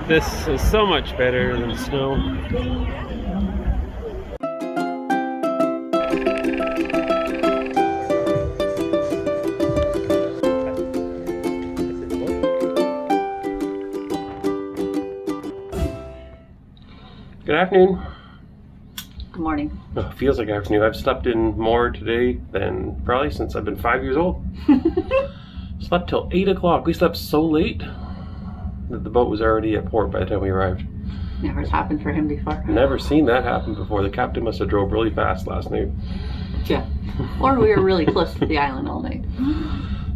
This is so much better than snow. Good afternoon. Good morning. Oh, it feels like afternoon. I've slept in more today than probably since I've been 5 years old. Slept till 8 o'clock. We slept so late that the boat was already at port by the time we arrived. Never's happened for him before. Never seen that happen before. The captain must have drove really fast last night. Yeah. Or we were really close to the island all night.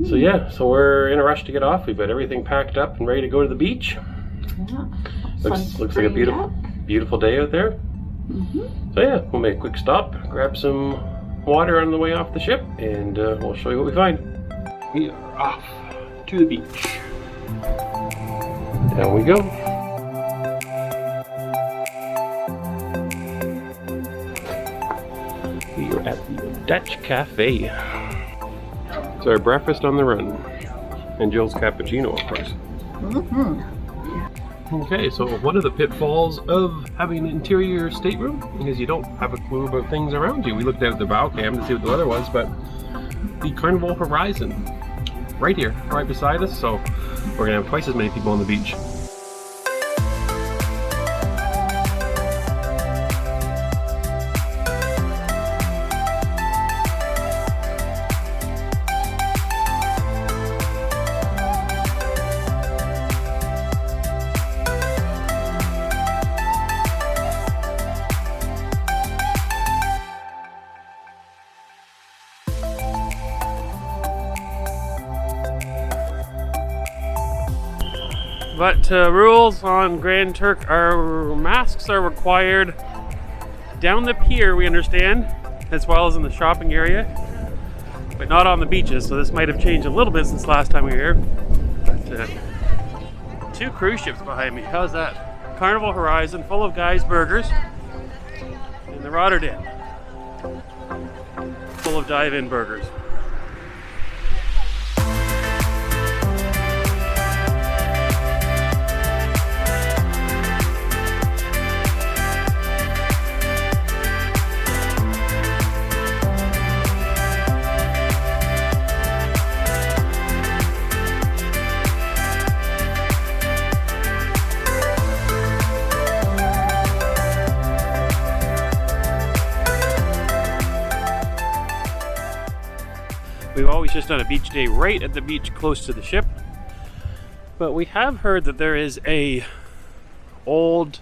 So yeah, so we're in a rush to get off. We've got everything packed up and ready to go to the beach. Yeah. Looks like a beautiful day out there. So yeah, we'll make a quick stop, grab some water on the way off the ship, and we'll show you what we find. We are off to the beach. Down we go. We are at the Dutch Cafe. It's our breakfast on the run. And Jill's cappuccino, of course. Okay, so one of the pitfalls of having an interior stateroom is you don't have a clue about things around you. We looked out the bow cam to see what the weather was, but the Carnival Horizon, right here, right beside us, so we're gonna have twice as many people on the beach. But rules on Grand Turk are masks are required down the pier, we understand, as well as in the shopping area, but not on the beaches. So this might have changed a little bit since last time we were here. But, 2 cruise ships behind me. How's that? Carnival Horizon, full of guys' burgers, and the Rotterdam, full of dive-in burgers. We've always just done a beach day right at the beach close to the ship, but we have heard that there is a old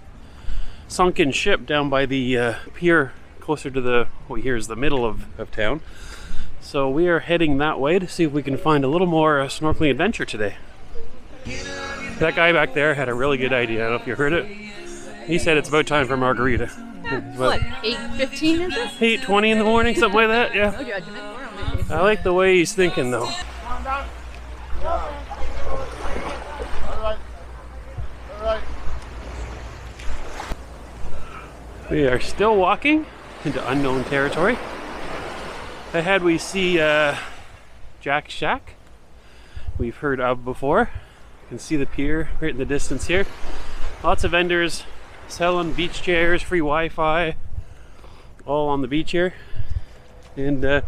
sunken ship down by the pier closer to the, what we hear is the middle of town. So we are heading that way to see if we can find a little more snorkeling adventure today. That guy back there had a really good idea. I don't know if you heard it. He said it's about time for margarita. What, 8:15 is it? 8:20 in the morning, something like that, yeah. No judgment. We're on vacation. I like the way he's thinking though. We are still walking into unknown territory. Ahead we see Jack's Shack, we've heard of before. You can see the pier right in the distance here. Lots of vendors selling beach chairs, free Wi-Fi, all on the beach here. And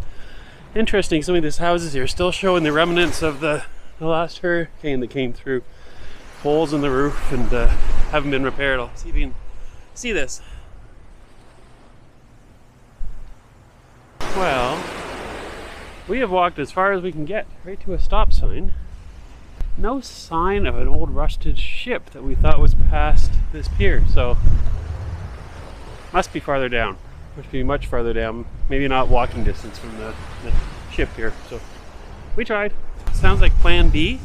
interesting, some of these houses here still showing the remnants of the last hurricane that came through. Holes in the roof and haven't been repaired. I'll see if you can see this. Well, we have walked as far as we can get, right to a stop sign. No sign of an old rusted ship that we thought was past this pier, so must be farther down. Must be much farther down. Maybe not walking distance from the ship here. So we tried. Sounds like plan B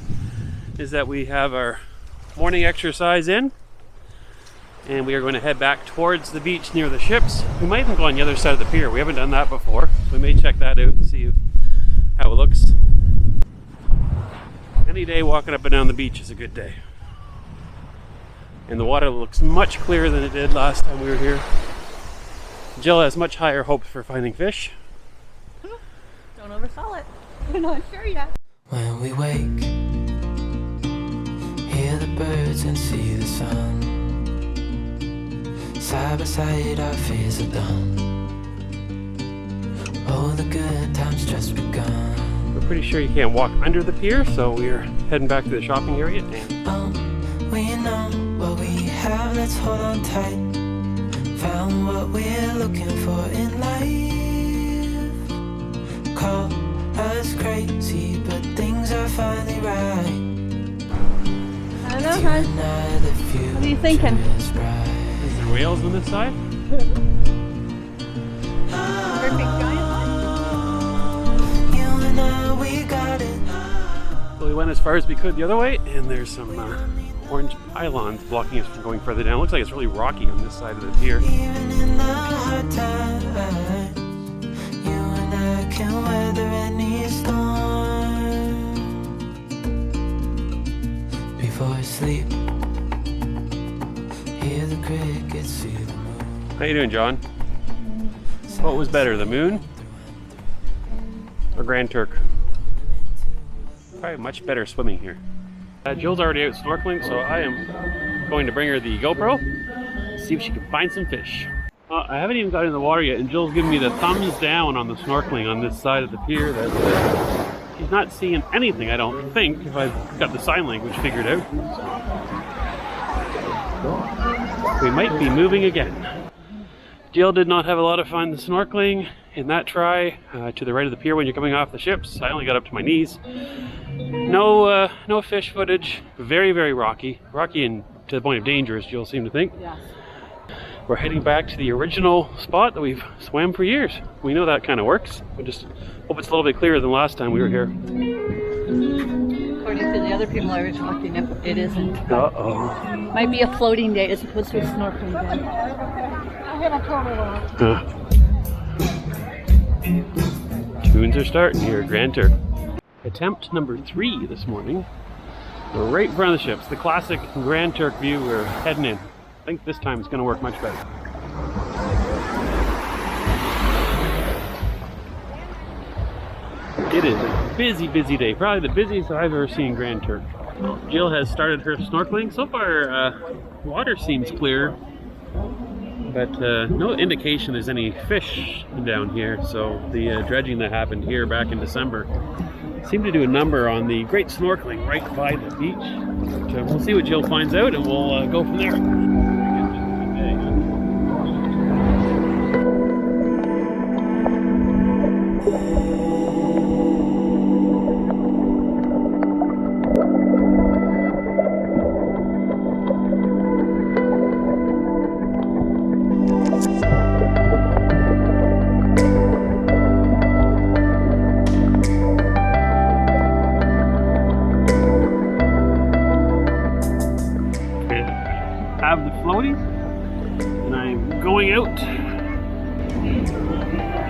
is that we have our morning exercise in and we are going to head back towards the beach near the ships. We might even go on the other side of the pier. We haven't done that before. We may check that out and see how it looks. Any day walking up and down the beach is a good day. And the water looks much clearer than it did last time we were here. Jill has much higher hopes for finding fish. Don't oversell it. We're not sure yet. When we wake birds and see the sun. Side by side our fears are done. Oh, the good times just begun. We're pretty sure you can't walk under the pier, so we're heading back to the shopping area. We know what we have, let's hold on tight. Found what we're looking for in life. Call us crazy, but things are finally right. I don't know, hon. What are you thinking? Is there whales on this side? Perfect giant You and I, we got it. Well, we went as far as we could the other way, and there's some orange pylons blocking us from going further down. It looks like it's really rocky on this side of the pier. Even in the hard times, you and I can weather any storm. Before I sleep, hear the crickets, see the moon. How you doing, John? What was better, the moon or Grand Turk? Probably much better swimming here. Jill's already out snorkeling, so I am going to bring her the GoPro, see if she can find some fish. I haven't even got in the water yet, and Jill's giving me the thumbs down on the snorkeling on this side of the pier. That she's not seeing anything, I don't think, if I've got the sign language figured out. We might be moving again. Jill did not have a lot of fun snorkeling in that try to the right of the pier when you're coming off the ships. I only got up to my knees. No fish footage. Very, very rocky. Rocky and to the point of danger, as Jill seemed to think. Yes. We're heading back to the original spot that we've swam for years. We know that kind of works. We just hope it's a little bit clearer than last time we were here. According to the other people I was talking to, it isn't. Uh-oh. Might be a floating day as opposed to a snorkeling day. Tunes are starting here at Grand Turk. Attempt number 3 this morning. We're right in front of the ships. The classic Grand Turk view. We're heading in. I think this time it's going to work much better. It is a busy, busy day. Probably the busiest I've ever seen Grand Turk. Jill has started her snorkeling. So far, water seems clear, but no indication there's any fish down here. So the dredging that happened here back in December seemed to do a number on the great snorkeling right by the beach. But, we'll see what Jill finds out, and we'll go from there. Have the floaties, and I'm going out.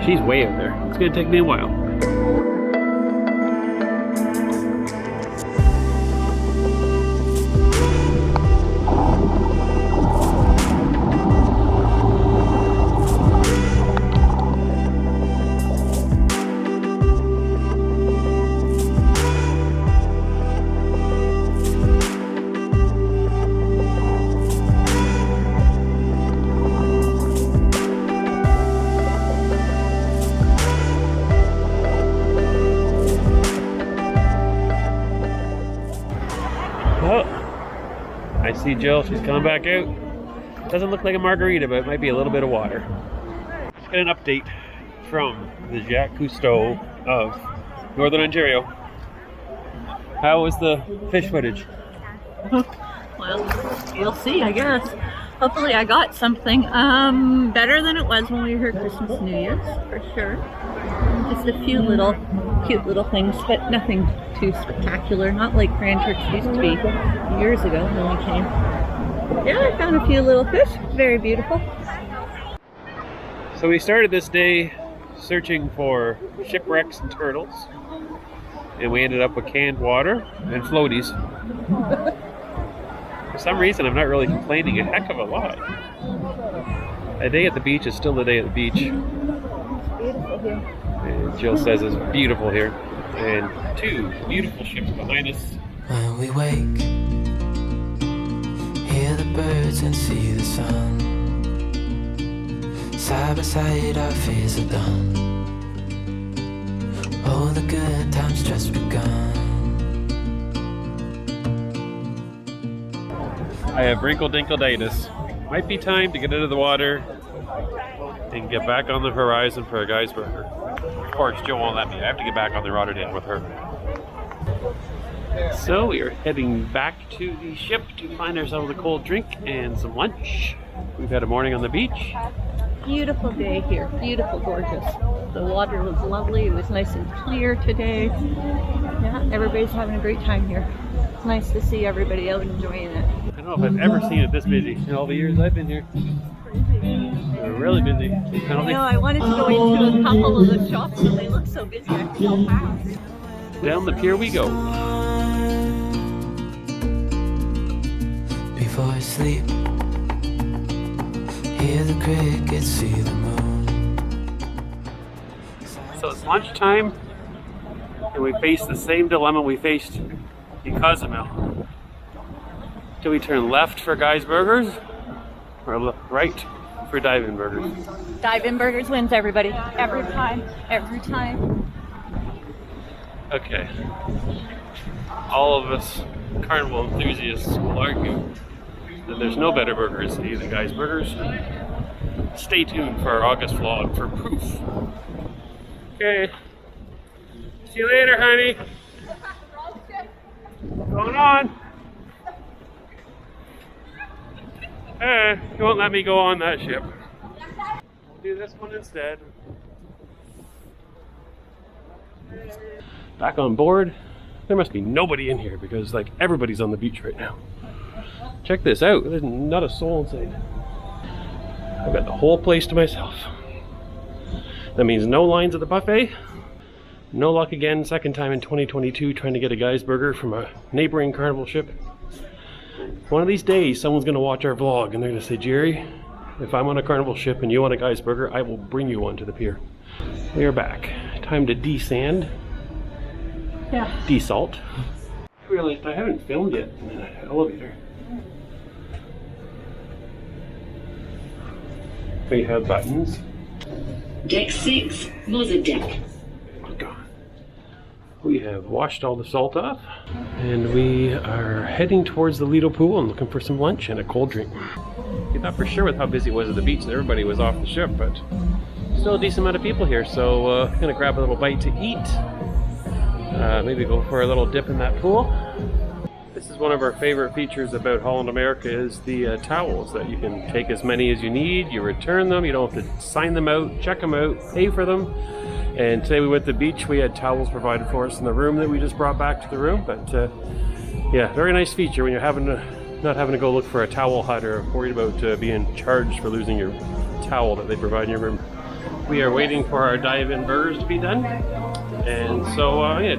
She's way out there. It's gonna take me a while. I see Jill, she's coming back out. Doesn't look like a margarita, but it might be a little bit of water. Let's get an update from the Jacques Cousteau of Northern Ontario. How was the fish footage? Well, you'll see, I guess. Hopefully I got something better than it was when we were here Christmas, New Year's, for sure. Just a few little cute little things, but nothing too spectacular. Not like Grand Turks used to be years ago when we came. Yeah, I found a few little fish. Very beautiful. So we started this day searching for shipwrecks and turtles, and we ended up with canned water and floaties. For some reason, I'm not really complaining a heck of a lot. A day at the beach is still a day at the beach. It's beautiful here. And Jill says it's beautiful here. And 2 beautiful ships behind us. When we wake, Hear the birds and see the sun. Side by side our fears are done. Oh, the good times just begun. I have wrinkle-dinkle-ditis. Might be time to get into the water and get back on the horizon for a guy's burger. Of course, Jill won't let me. I have to get back on the Rotterdam with her. So we are heading back to the ship to find ourselves a cold drink and some lunch. We've had a morning on the beach. Beautiful day here. Beautiful, gorgeous. The water was lovely. It was nice and clear today. Yeah, everybody's having a great time here. It's nice to see everybody out enjoying it. I don't know if I've ever seen it this busy in all the years I've been here. We're really busy. I wanted to go into a couple of the shops, but they look so busy. I feel fast. Down the pier we go. Before I sleep, hear the crickets, see the moon. So it's lunchtime, and we face the same dilemma we faced in Cozumel. Do we turn left for Guy's Burgers, or right for Dive-In Burgers? Dive-In Burgers wins, everybody. Every time. Every time. Okay. All of us carnival enthusiasts will argue that there's no better burgers than either Guy's Burgers. Stay tuned for our August vlog for proof. Okay. See you later, honey. What's going on? You won't let me go on that ship. We'll do this one instead. Back on board. There must be nobody in here because like everybody's on the beach right now. Check this out. There's not a soul inside. I've got the whole place to myself. That means no lines at the buffet. No luck again, second time in 2022 trying to get a Guy's Burger from a neighboring carnival ship. One of these days someone's going to watch our vlog and they're going to say, Jerry, if I'm on a carnival ship and you want a Guy's Burger, I will bring you one to the pier. We are back. Time to desand. Yeah. Desalt. I realized I haven't filmed yet in the elevator. We have buttons. Deck 6 was a deck. We have washed all the salt off and we are heading towards the Lido pool and looking for some lunch and a cold drink. We thought for sure with how busy it was at the beach that everybody was off the ship, but still a decent amount of people here, so I'm gonna grab a little bite to eat. Maybe go for a little dip in that pool. This is one of our favorite features about Holland America is the towels that you can take as many as you need, you return them, you don't have to sign them out, check them out, pay for them. And today we went to the beach, we had towels provided for us in the room that we just brought back to the room. But yeah, very nice feature when you're not having to go look for a towel hut or worried about being charged for losing your towel that they provide in your room. We are waiting for our Dive-In Burgers to be done. And so yeah,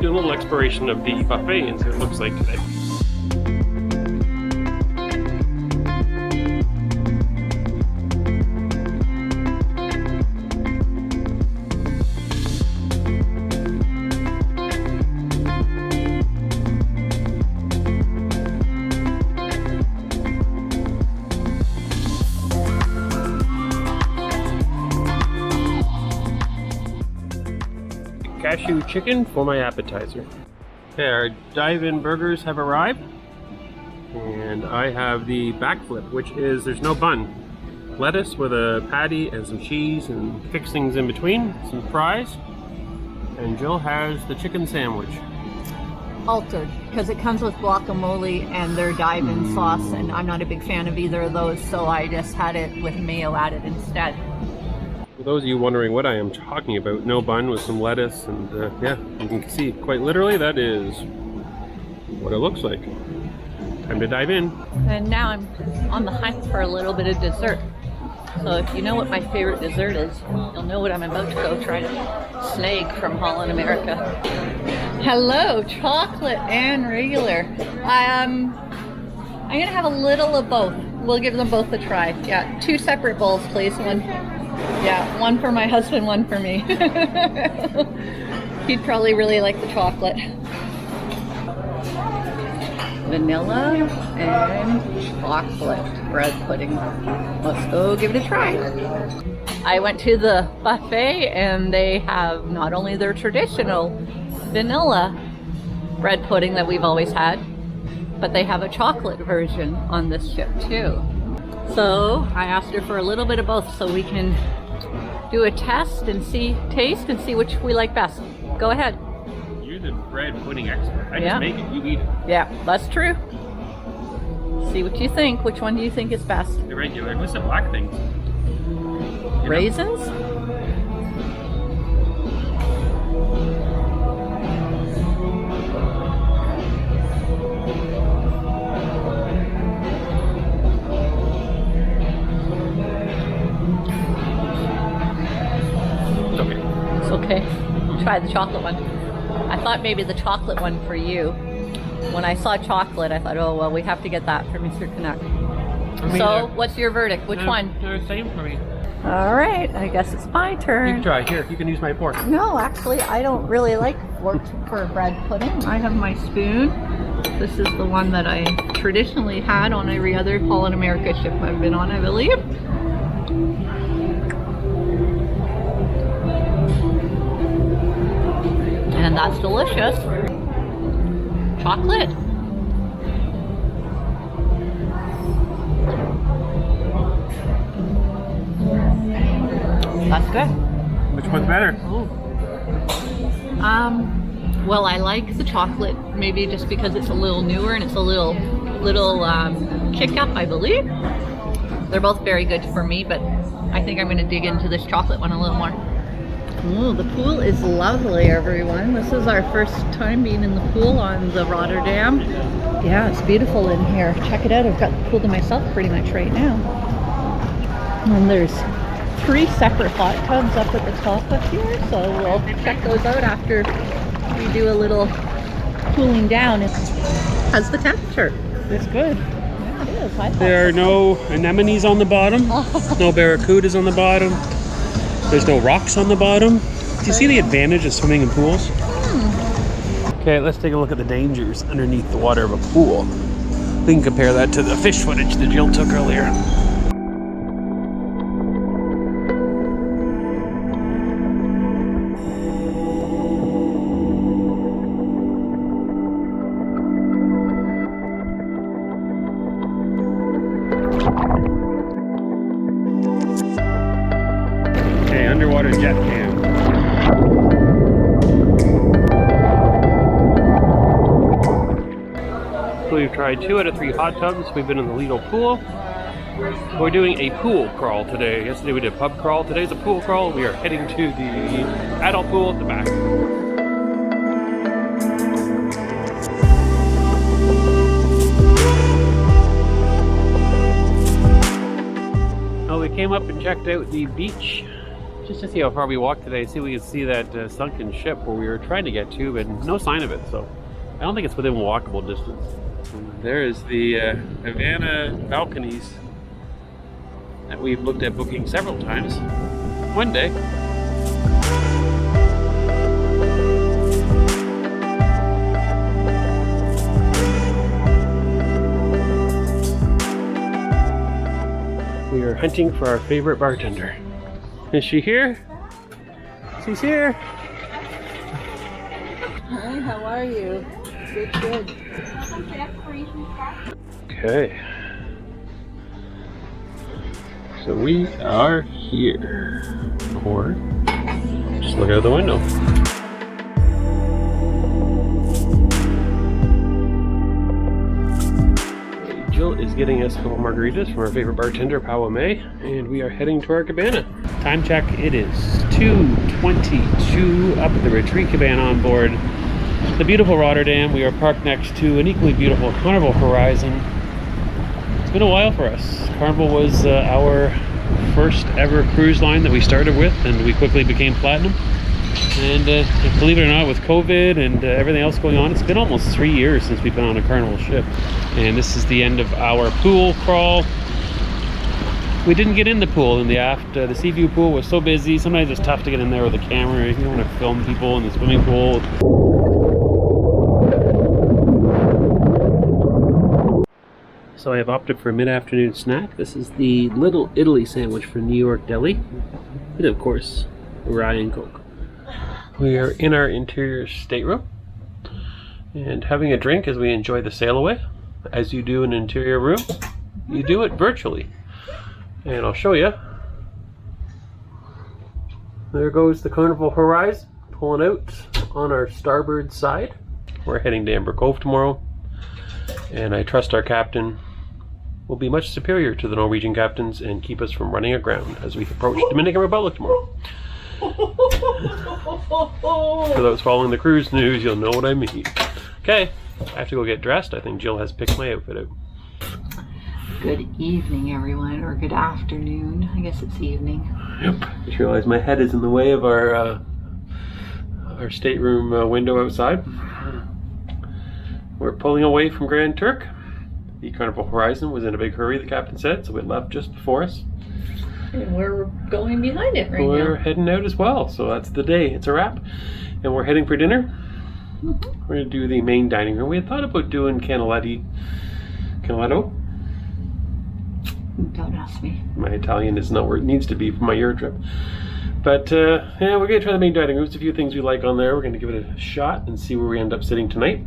do a little exploration of the buffet and see what it looks like today. Cashew chicken for my appetizer. Okay, our Dive-In Burgers have arrived. And I have the backflip, which is, there's no bun. Lettuce with a patty and some cheese and fixings in between, some fries. And Jill has the chicken sandwich. Altered, because it comes with guacamole and their Dive-In sauce, and I'm not a big fan of either of those, so I just had it with mayo added instead. For those of you wondering what I am talking about, no bun with some lettuce and yeah, you can see quite literally that is what it looks like. Time to dive in. And now I'm on the hunt for a little bit of dessert. So if you know what my favorite dessert is, you'll know what I'm about to go try to snag from Holland America. Hello, chocolate and regular. I'm gonna have a little of both. We'll give them both a try. Yeah, 2 separate bowls, please. One for my husband, one for me. He'd probably really like the chocolate. vanilla and chocolate bread pudding. Let's go give it a try. I went to the buffet and they have not only their traditional vanilla bread pudding that we've always had, but they have a chocolate version on this ship too. So I asked her for a little bit of both so we can do a taste and see which we like best. Go ahead. You're the bread pudding expert. I Yeah. just make it, you eat it. Yeah, that's true. See what you think. Which one do you think is best? The regular. What's the black things? You know? Raisins? It's okay. It's okay. Try the chocolate one. I thought maybe the chocolate one for you. When I saw chocolate, I thought, oh, well, we have to get that for Mr. Canuck. So, what's your verdict? Which one? They're the same for me. All right, I guess it's my You turn. can try. Here, you can use my fork. No, actually, I don't really like forks for bread pudding. I have my spoon. This is the one that I traditionally had on every other Holland America ship I've been on, I believe. And that's delicious. Chocolate. That's good. Which one's better? Well, I like the chocolate, maybe just because it's a little newer and it's a little kick up, I believe. They're both very good for me, but I think I'm going to dig into this chocolate one a little more. Oh, the pool is lovely, everyone. This is our first time being in the pool on the Rotterdam. Yeah, it's beautiful in here. Check it out. I've got the pool to myself pretty much right now. And there's 3 separate hot tubs up at the top of here, so we'll check those out after we do a little cooling down. How's the temperature? It's good. Yeah, it is. I thought There are no anemones on the bottom. No barracudas on the bottom. There's no rocks on the bottom. Do you see the advantage of swimming in pools? Okay, let's take a look at the dangers underneath the water of a pool. We can compare that to the fish footage that Jill took earlier. Okay, underwater jet cam. So we've tried 2 out of 3 hot tubs. We've been in the Lido pool. We're doing a pool crawl today. Yesterday we did a pub crawl. Today's a pool crawl. We are heading to the adult pool at the back. Well, we came up and checked out the beach just to see how far we walked today. See if we could see that sunken ship where we were trying to get to, but no sign of it. So I don't think it's within walkable distance. And there is the Havana balconies that we've looked at booking several times. One day. We are hunting for our favorite bartender. Is she here? She's here. Hi, how are you? Good, good. Okay. So we are here. Or just look out the window. Jill is getting us a couple margaritas from our favorite bartender, Paua May, and we are heading to our cabana. Time check, it is 2:22 up at the retreat cabana on board the beautiful Rotterdam. We are parked next to an equally beautiful Carnival Horizon. It's been a while for us. Carnival was our first ever cruise line that we started with, and we quickly became platinum. And believe it or not, with COVID and everything else going on, it's been almost 3 years since we've been on a Carnival ship. And this is the end of our pool crawl. We didn't get in the pool in the aft. The sea view pool was so busy. Sometimes it's tough to get in there with a camera. You don't want to film people in the swimming pool. So I have opted for a mid-afternoon snack. This is the Little Italy sandwich from New York Deli. And of course, rye and Coke. We are in our interior stateroom and having a drink as we enjoy the sail away. As you do in an interior room, you do it virtually. And I'll show you. There goes the Carnival Horizon pulling out on our starboard side. We're heading to Amber Cove tomorrow, and I trust our captain will be much superior to the Norwegian captains and keep us from running aground as we approach Dominican Republic tomorrow. For those following the cruise news, you'll know what I mean. Okay, I have to go get dressed. I think Jill has picked my outfit out. Good evening, everyone, or good afternoon. I guess it's evening. Yep. I just realized my head is in the way of our stateroom window outside. We're pulling away from Grand Turk. The Carnival Horizon was in a big hurry, the captain said, so it left just before us. And we're going behind it right now. We're heading out as well, so that's the day. It's a wrap. And we're heading for dinner. Mm-hmm. We're going to do the main dining room. We had thought about doing Canaletto. Don't ask me. My Italian is not where it needs to be for my Euro trip. But yeah, we're going to try the main dining room. There's a few things we like on there. We're going to give it a shot and see where we end up sitting tonight.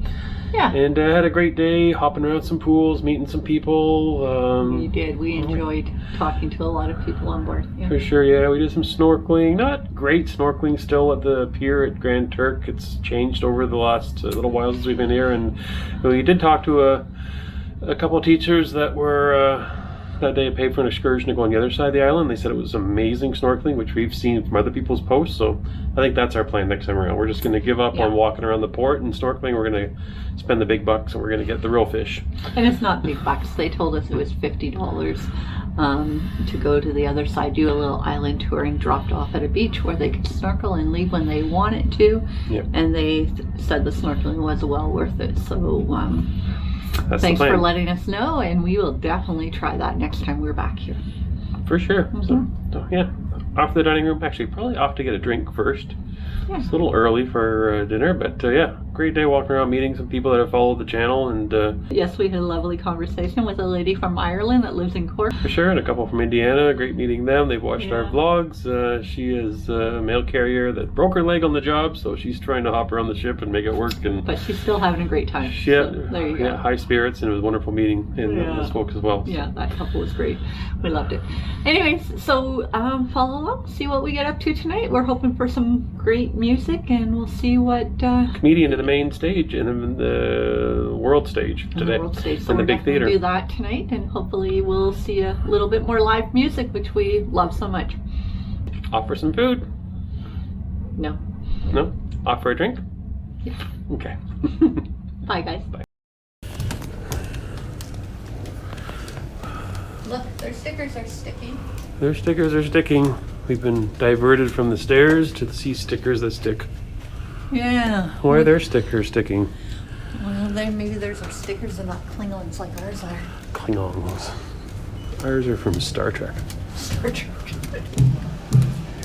Yeah. And had a great day, hopping around some pools, meeting some people. We did. We enjoyed talking to a lot of people on board. Yeah. For sure, yeah. We did some snorkeling. Not great snorkeling still at the pier at Grand Turk. It's changed over the last little while since we've been here. And we did talk to a couple of teachers that were... that day I paid for an excursion to go on the other side of the island. They said it was amazing snorkeling, which we've seen from other people's posts. So I think that's our plan next time around. We're just going to give up on walking around the port and snorkeling. We're going to spend the big bucks and we're going to get the real fish. And it's not big bucks. They told us it was $50 to go to the other side, do a little island touring, dropped off at a beach where they could snorkel and leave when they wanted to. Yep. And they said the snorkeling was well worth it. So thanks for letting us know, and we will definitely try that next time we're back here. For sure. Mm-hmm. So yeah, off to the dining room. Actually, probably off to get a drink first. Yeah. It's a little early for dinner, but yeah, great day walking around, meeting some people that have followed the channel. And yes, we had a lovely conversation with a lady from Ireland that lives in Cork. For sure, and a couple from Indiana. Great meeting them. They've watched our vlogs. She is a mail carrier that broke her leg on the job, so she's trying to hop around the ship and make it work. But she's still having a great time. Yeah, so there you go. Yeah, high spirits, and it was a wonderful meeting those folks as well. Yeah, that couple was great. We loved it. Anyways, so follow along, see what we get up to tonight. We're hoping for some great music, and we'll see what comedian to the main stage and the world stage today. So in the big theater. Do that tonight, and hopefully we'll see a little bit more live music, which we love so much. Offer some food? No. No? Offer a drink? Yeah. Okay. Bye, guys. Bye. Look, their stickers are sticking. Their stickers are sticking. We've been diverted from the stairs to see stickers that stick. Yeah. Why are their stickers sticking? Well, maybe there's some stickers and not Klingons like ours are. Klingons. Ours are from Star Trek. Star Trek.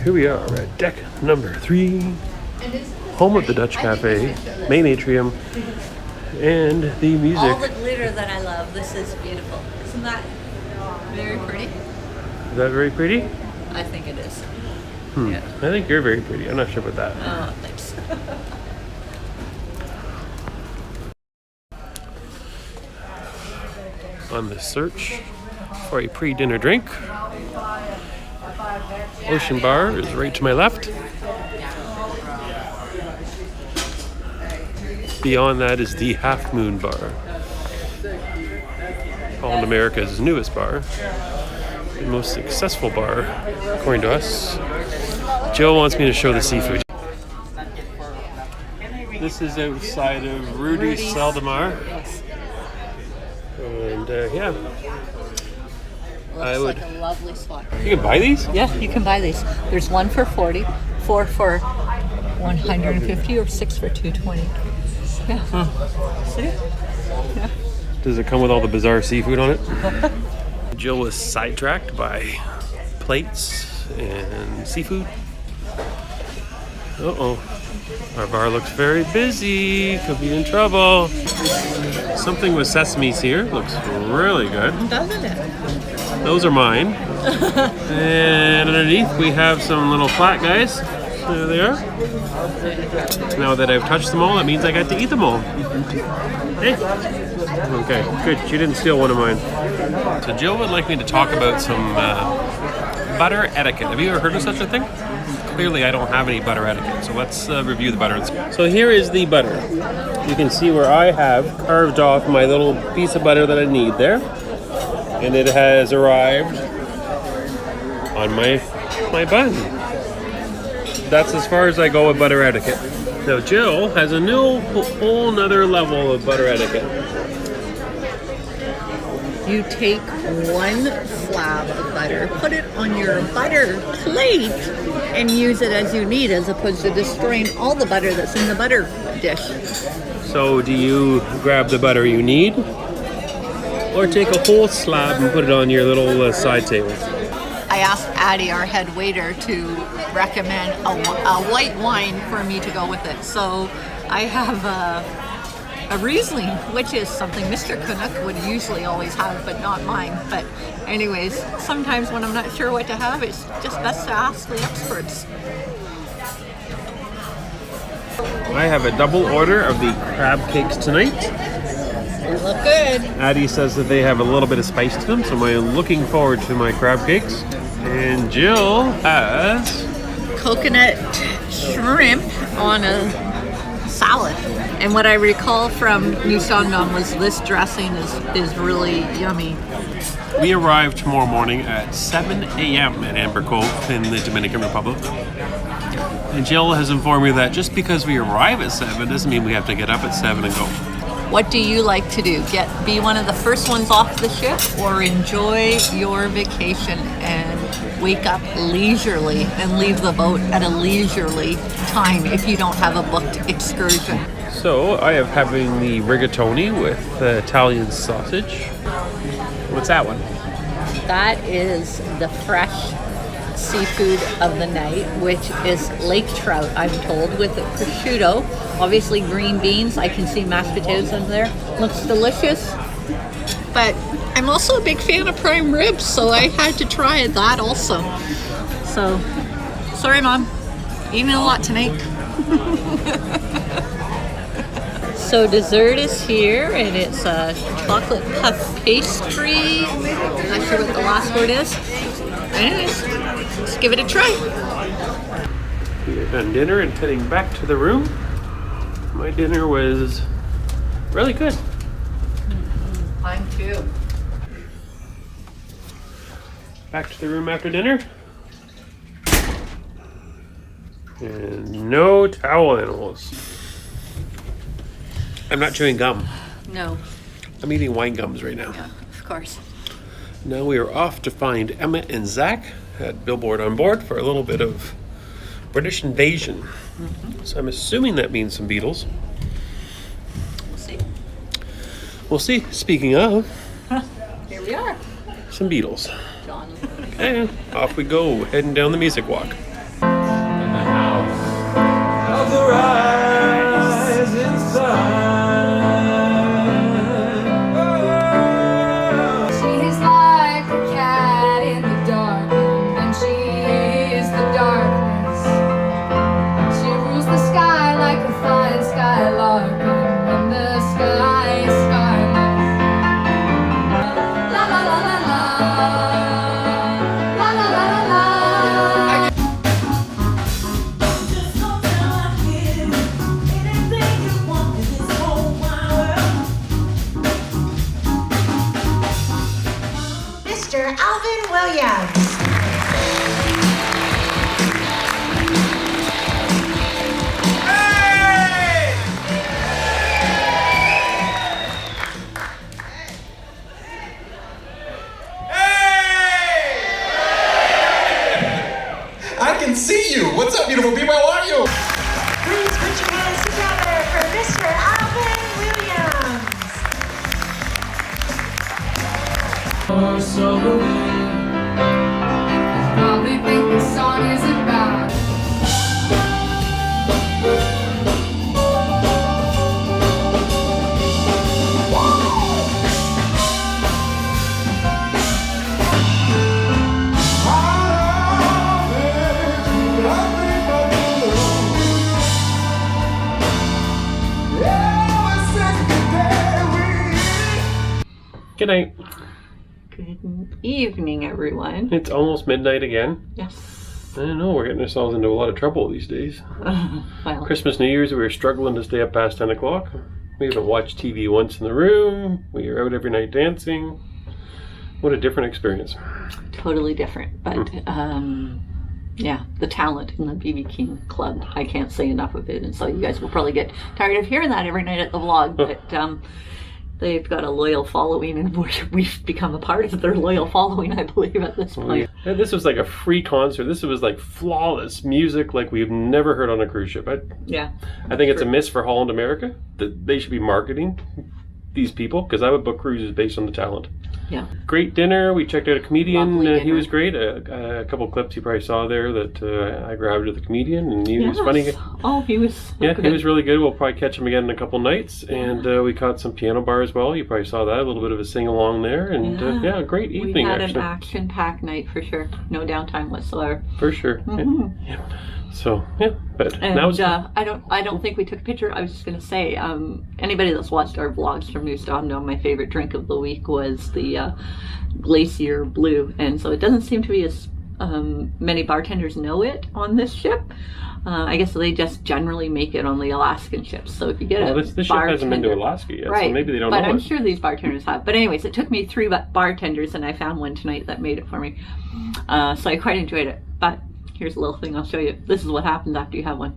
Here we are at deck number 3. Home of the Dutch Cafe, main atrium, and the music. All the glitter that I love. This is beautiful. Isn't that very pretty? Is that very pretty? I think it is. Yeah. I think you're very pretty. I'm not sure about that. Oh, thanks. On the search for a pre-dinner drink. Ocean Bar is right to my left. Beyond that is the Half Moon Bar. Holland America's newest bar. The most successful bar, according to us. Jill wants me to show the seafood. This is outside of Rudy's Saldemar. And yeah. Looks like a lovely spot. You can buy these? Yeah, you can buy these. There's one for 40, 4 for 150, or 6 for 220. Yeah. Huh. See? Yeah. Does it come with all the bizarre seafood on it? Jill was sidetracked by plates and seafood. Uh-oh. Our bar looks very busy. Could be in trouble. Something with sesames here. Looks really good. Doesn't it? Those are mine. And underneath we have some little flat guys. There they are. Now that I've touched them all, that means I got to eat them all. Hey. Okay, good. She didn't steal one of mine. So Jill would like me to talk about some butter etiquette. Have you ever heard of such a thing? Clearly I don't have any butter etiquette, so let's review the butter. So here is the butter. You can see where I have carved off my little piece of butter that I need there. And it has arrived on my bun. That's as far as I go with butter etiquette. Now Jill has a whole nother level of butter etiquette. You take one slab of butter, put it on your butter plate, and use it as you need, as opposed to destroying all the butter that's in the butter dish. So do you grab the butter you need, or take a whole slab and put it on your little side table? I asked Addie, our head waiter, to recommend a white wine for me to go with it. So I have a Riesling, which is something Mr. Canuck would usually always have, but not mine. But anyways, sometimes when I'm not sure what to have, it's just best to ask the experts. I have a double order of the crab cakes tonight. They look good. Addie says that they have a little bit of spice to them, so I'm looking forward to my crab cakes. And Jill has Coconut shrimp on a salad. And what I recall from New Sandam was this dressing is really yummy. We arrive tomorrow morning at 7 a.m. at Amber Cove in the Dominican Republic. And Jill has informed me that just because we arrive at 7 doesn't mean we have to get up at 7 and go. What do you like to do? Be one of the first ones off the ship, or enjoy your vacation and wake up leisurely and leave the boat at a leisurely time if you don't have a booked excursion? So I am having the rigatoni with Italian sausage. What's that one? That is the fresh seafood of the night, which is lake trout, I'm told, with prosciutto. Obviously green beans. I can see mashed potatoes in there. Looks delicious. But I'm also a big fan of prime ribs, so I had to try that also. So, sorry Mom, eating a lot tonight. So dessert is here, and it's a chocolate puff pastry. I'm not sure what the last word is. Anyways, let's give it a try. We are done dinner and heading back to the room. My dinner was really good. Mine too. Back to the room after dinner. And no towel animals. I'm not chewing gum. No. I'm eating wine gums right now. Yeah, of course. Now we are off to find Emma and Zach at Billboard on Board for a little bit of British invasion. Mm-hmm. So I'm assuming that means some Beatles. We'll see. We'll see. Speaking of, Here we are. some Beatles. John. Okay, off we go, heading down the music walk. Of the rising sun. She's like a cat in the dark, and she is the darkness. She rules the sky like a fine skylark, and the sky is scarlet. La la la la la, la la la la la. Mr. Alvin Williams. I can see you. What's up, beautiful people? How are you? Please put your hands together for Mr. Alvin Williams. Probably think this song is about Good night. Good evening, everyone. It's almost midnight again. Yes. I don't know, we're getting ourselves into a lot of trouble these days. Well, Christmas, New Year's, we were struggling to stay up past 10 o'clock. We haven't watched TV once in the room. We are out every night dancing. What a different experience. totally different. But yeah, the talent in the BB King Club, I can't say enough of it. And so you guys will probably get tired of hearing that every night at the vlog. But they've got a loyal following, and we've become a part of their loyal following, I believe, at this point. Yeah. This was like a free concert. This was like flawless music like we've never heard on a cruise ship. I think it's a miss for Holland America that they should be marketing these people, because I would book cruises based on the talent. Yeah. Great dinner. We checked out a comedian. Lovely He dinner. was great. A couple of clips you probably saw there that I grabbed with the comedian, and he was funny. Oh, he was. Yeah, good. he was really good. We'll probably catch him again in a couple nights. And we caught some piano bar as well. You probably saw that, a little bit of a sing-along there. And a great evening, We had actually. an action-packed night for sure. No downtime whatsoever. For sure. Mm-hmm. Yeah. So, but And now it's... I don't think we took a picture. I was just going to say, anybody that's watched our vlogs from Newstone know my favorite drink of the week was the Glacier Blue. And so it doesn't seem to be as many bartenders know it on this ship. I guess they just generally make it on the Alaskan ships. So if you get this ship hasn't been to Alaska yet, right, so maybe they don't but know I'm it. sure these bartenders have. But anyways, it took me 3 bartenders, and I found one tonight that made it for me. So I quite enjoyed it. But here's a little thing I'll show you. This is what happens after you have one.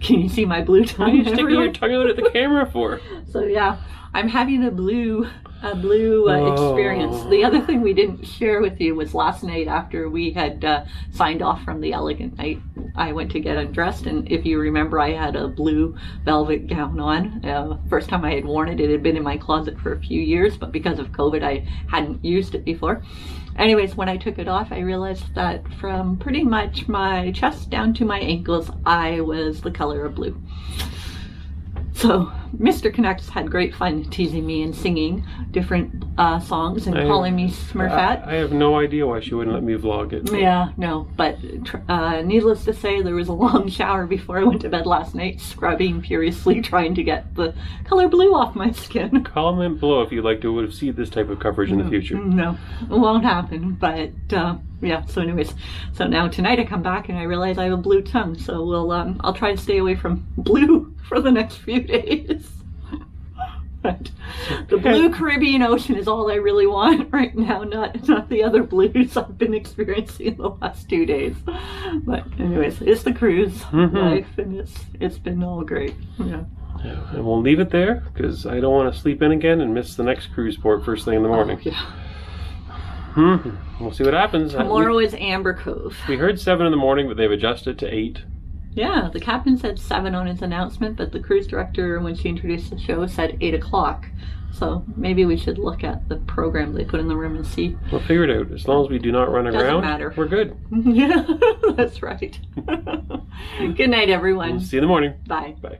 Can you see my blue tongue? What are you sticking your tongue out at the camera for? So yeah, I'm having a blue experience. The other thing we didn't share with you was last night after we had signed off from the Elegant night, I went to get undressed, and if you remember, I had a blue velvet gown on. First time I had worn it, it had been in my closet for a few years, but because of COVID, I hadn't used it before. Anyways, when I took it off, I realized that from pretty much my chest down to my ankles, I was the color of blue. So Mr. Canucks had great fun teasing me and singing different songs and calling me Smurfette. I have no idea why she wouldn't let me vlog it. Yeah, no, but needless to say, there was a long shower before I went to bed last night, scrubbing furiously, trying to get the color blue off my skin. Comment below if you'd like to see this type of coverage in the future. No, it won't happen, but yeah, so anyways, so now tonight I come back and I realize I have a blue tongue, so I'll try to stay away from blue for the next few days. But the blue Caribbean Ocean is all I really want right now, not the other blues I've been experiencing in the last 2 days. But anyways, it's the cruise life, and it's been all great. Yeah. And we'll leave it there, because I don't want to sleep in again and miss the next cruise port first thing in the morning. We'll see what happens. Tomorrow is Amber Cove. We heard 7 in the morning, but they've adjusted to 8. Yeah, the captain said 7 on his announcement, but the cruise director, when she introduced the show, said 8 o'clock. So maybe we should look at the program they put in the room and see. We'll figure it out. As long as we do not run aground, matter. We're good. Yeah, that's right. Good night, everyone. See you in the morning. Bye. Bye.